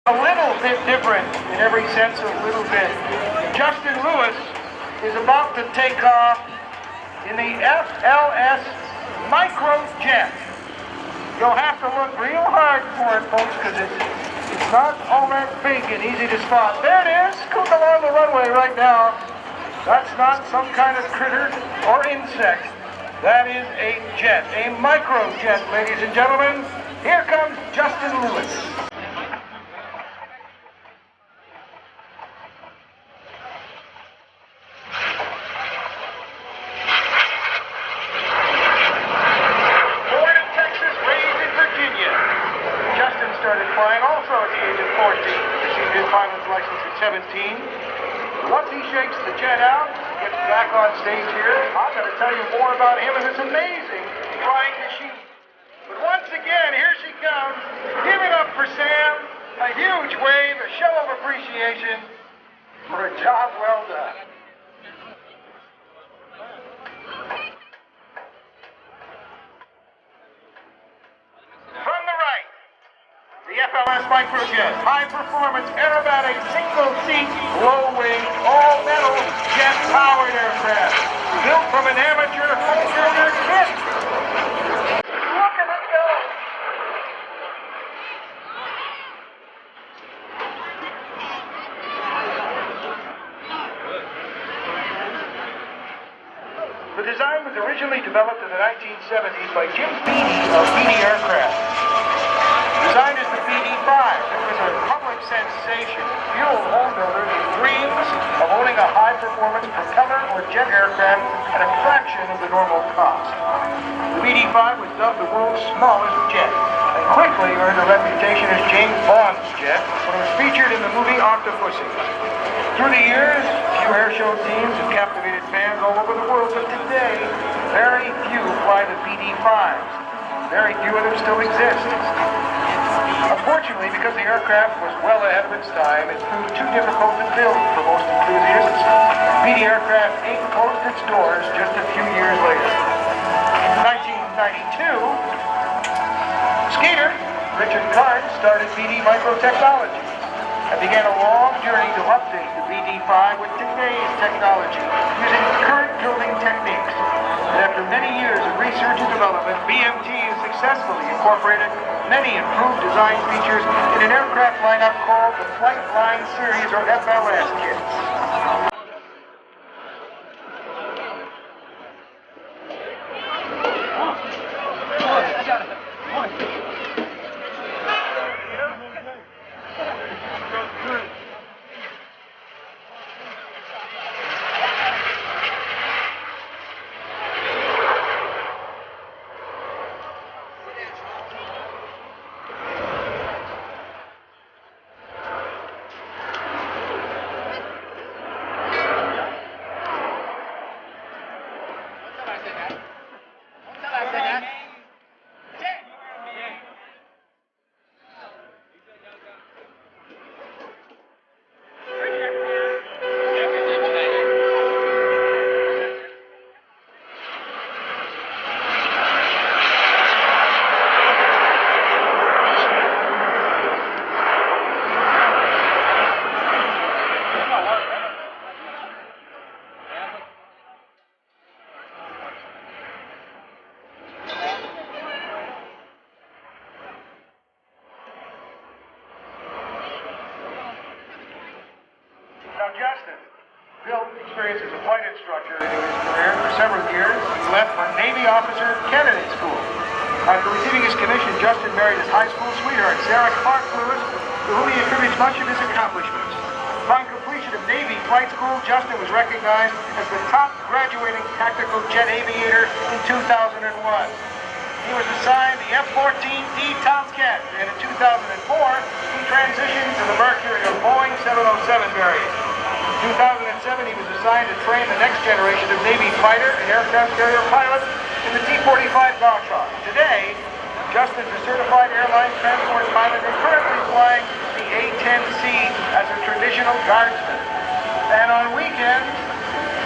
A little bit different in every sense, a little bit. Justin Lewis is about to take off in the FLS Microjet. You'll have to look real hard for it, folks, because it's not all that big and easy to spot. There it is, scooting along the runway right now. That's not some kind of critter or insect. That is a jet, a microjet, ladies and gentlemen. Here comes Justin Lewis. Started flying also at the age of 14. Received his pilot's license at 17. Once he shakes the jet out, gets back on stage here, I'm going to tell you more about him and this amazing flying machine. But once again, here she comes. Give it up for Sam. A huge wave, a show of appreciation for a job well done. The FLS Microjet, high-performance aerobatic, single-seat, low-wing, all-metal, jet-powered aircraft, built from an amateur home-builder kit. Look at it go! The design was originally developed in the 1970s by Jim Beatty of Beatty Aircraft. Designed as the BD-5, it was a public sensation. Fuel home builders with dreams of owning a high-performance propeller or jet aircraft at a fraction of the normal cost. The BD-5 was dubbed the world's smallest jet, and quickly earned a reputation as James Bond's jet when it was featured in the movie Octopussy. Through the years, few airshow teams have captivated fans all over the world, but today, very few fly the BD-5s. Very few of them still exist. Unfortunately, because the aircraft was well ahead of its time, it proved too difficult to build for most enthusiasts. BD Aircraft Inc. closed its doors just a few years later. In 1992, skater Richard Karn started BD Microtechnologies and began a long journey to update the BD-5 with today's technology, using current building techniques. And after many years of research and development, BMT has successfully incorporated many improved design features in an aircraft lineup called the Flight Line Series, or FLS kits. Now, Justin built experience as a flight instructor into his career for several years. He left for Navy Officer Candidate School. After receiving his commission, Justin married his high school sweetheart, Sarah Clark Lewis, to whom he attributes much of his accomplishments. Upon completion of Navy flight school, Justin was recognized as the top graduating tactical jet aviator in 2001. He was assigned the F-14D Tomcat, and in 2004, he transitioned to the Mercury of Boeing 707 variant. In 2007, he was assigned to train the next generation of Navy fighter and aircraft carrier pilots in the T-45 Gauchos. Today, Justin is a certified airline transport pilot and currently flying the A-10C as a traditional guardsman. And on weekends,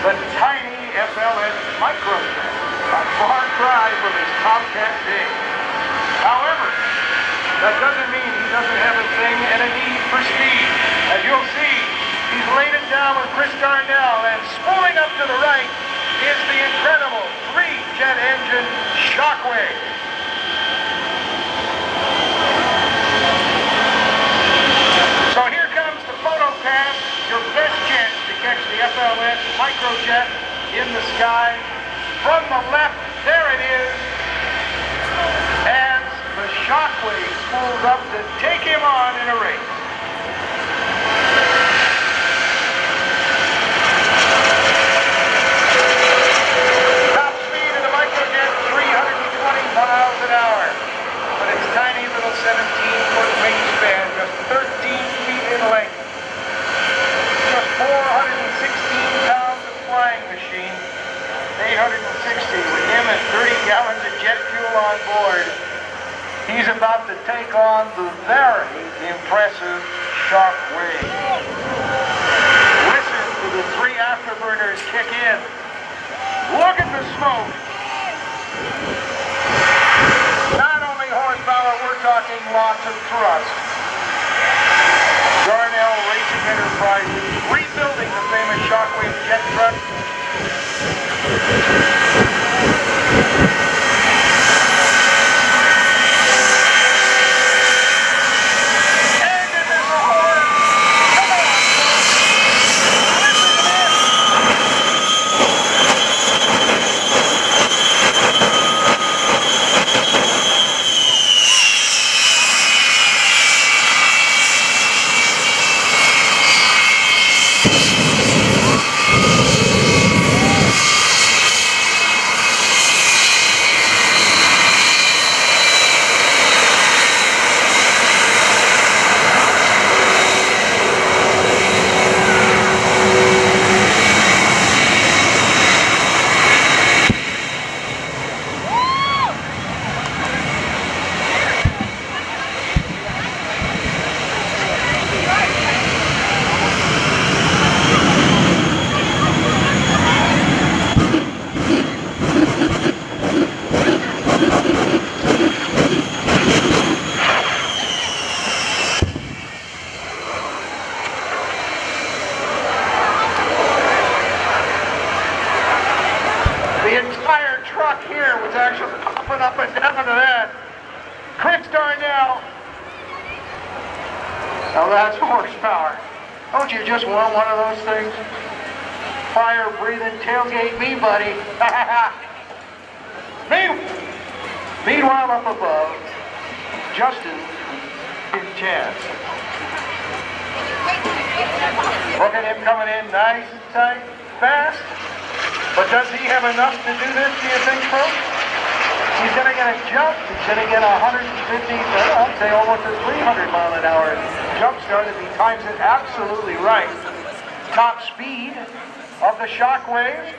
the tiny FLS Microjet, a far cry from his Tomcat days. However, that doesn't mean he doesn't have a thing and a need for Darnell, and spooling up to the right is the incredible three-jet engine Shockwave. So here comes the photo pass, your best chance to catch the FLS Microjet in the sky. From the left, there it is, as the Shockwave spools up to take him on in a race. Top speed of the Microjet, 320 miles an hour. But its tiny little 17-foot wingspan, just 13 feet in length. Just 416 pounds of flying machine. 860 with him and 30 gallons of jet fuel on board. He's about to take on the very impressive Shockwave. Listen to the three afterburners kick in. Look at the smoke. Not only horsepower, we're talking lots of thrust. Darnell Racing Enterprises rebuilding the famous Shockwave Jet Truck. Here was actually popping up and down to that. Chris Darnell. Now that's horsepower. Don't you just want one of those things? Fire-breathing tailgate me, buddy. Meanwhile, up above, Justin in chance. Look at him coming in nice and tight, fast. But does he have enough to do this, do you think, folks? He's going to get a jump. He's going to get 150, I'd say almost a 300 mile an hour jump start if he times it absolutely right. Top speed of the Shockwave,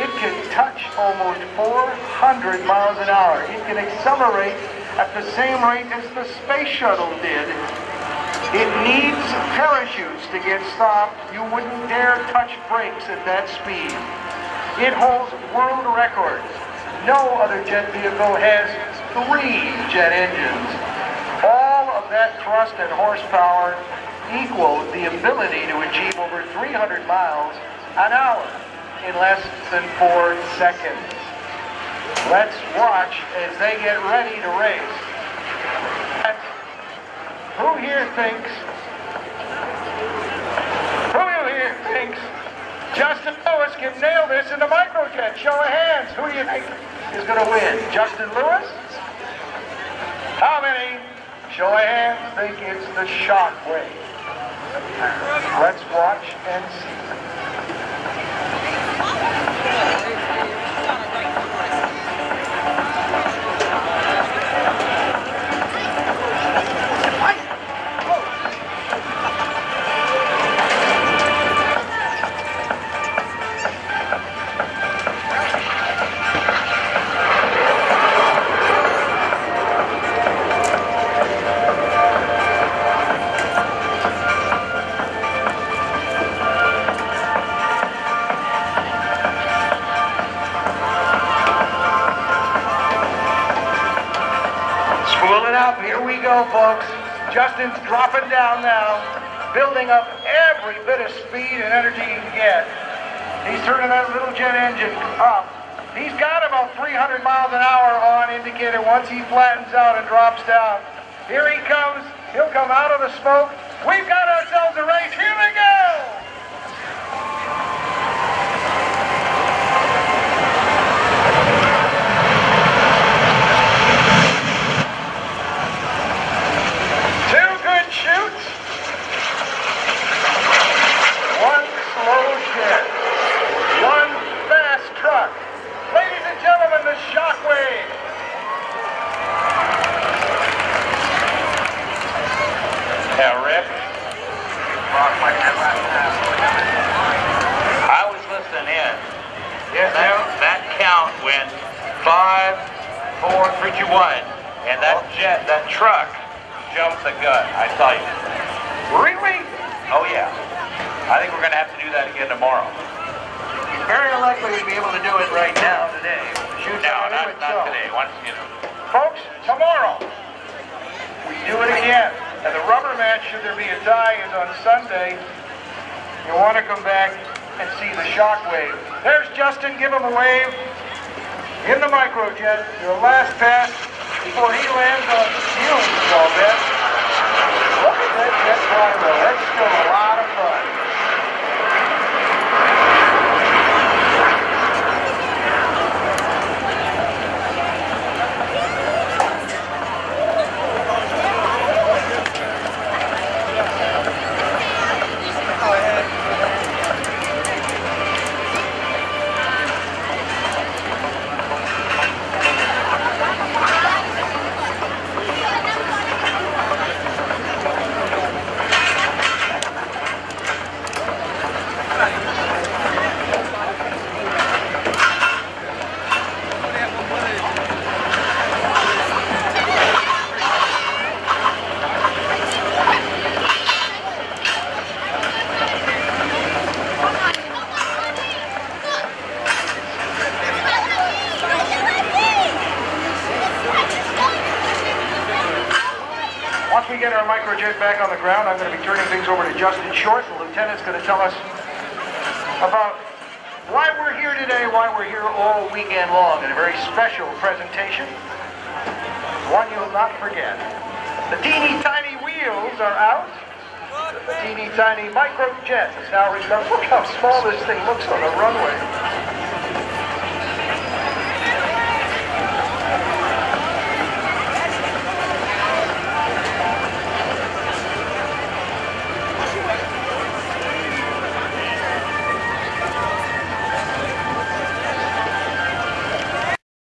it can touch almost 400 miles an hour. It can accelerate at the same rate as the space shuttle did. It needs parachutes to get stopped. You wouldn't dare touch brakes at that speed. It holds world records. No other jet vehicle has 3 jet engines. All of that thrust and horsepower equal the ability to achieve over 300 miles an hour in less than 4 seconds. Let's watch as they get ready to race. Who here thinks Justin Lewis can nail this in the Microjet? Show of hands. Who do you think is going to win? Justin Lewis? How many, show of hands, think it's the Shockwave? Let's watch and see. Here we go, folks. Justin's dropping down now. building up every bit of speed and energy he can get. He's turning that little jet engine up. He's got about 300 miles an hour on indicator once he flattens out and drops down. Here he comes. He'll come out of the smoke. We've got ourselves a race. Here we go! Two good shoots. One slow jet. One fast truck. Ladies and gentlemen, the Shockwave. Yeah, Rick. I was listening in. Yes, That count went 5, 4, 3, 2, 1, and that truck jumped the gun. I tell you. Really? Oh yeah. I think we're going to have to do that again tomorrow. Very unlikely to be able to do it right now today. Shoot No, not today. Once Folks, tomorrow we do it again. And the rubber match, should there be a tie, is on Sunday. You want to come back and see the Shockwave. There's Justin. Give him a wave. In the microjet, your last pass before he lands on fumes, all that. Look at that jet fly, though. That's still a lot of fun. Once we get our microjet back on the ground, I'm going to be turning things over to Justin Short. The lieutenant's going to tell us about why we're here today, why we're here all weekend long in a very special presentation. One you'll not forget. The teeny tiny wheels are out. The teeny tiny microjet is now returned. Look how small this thing looks on the runway.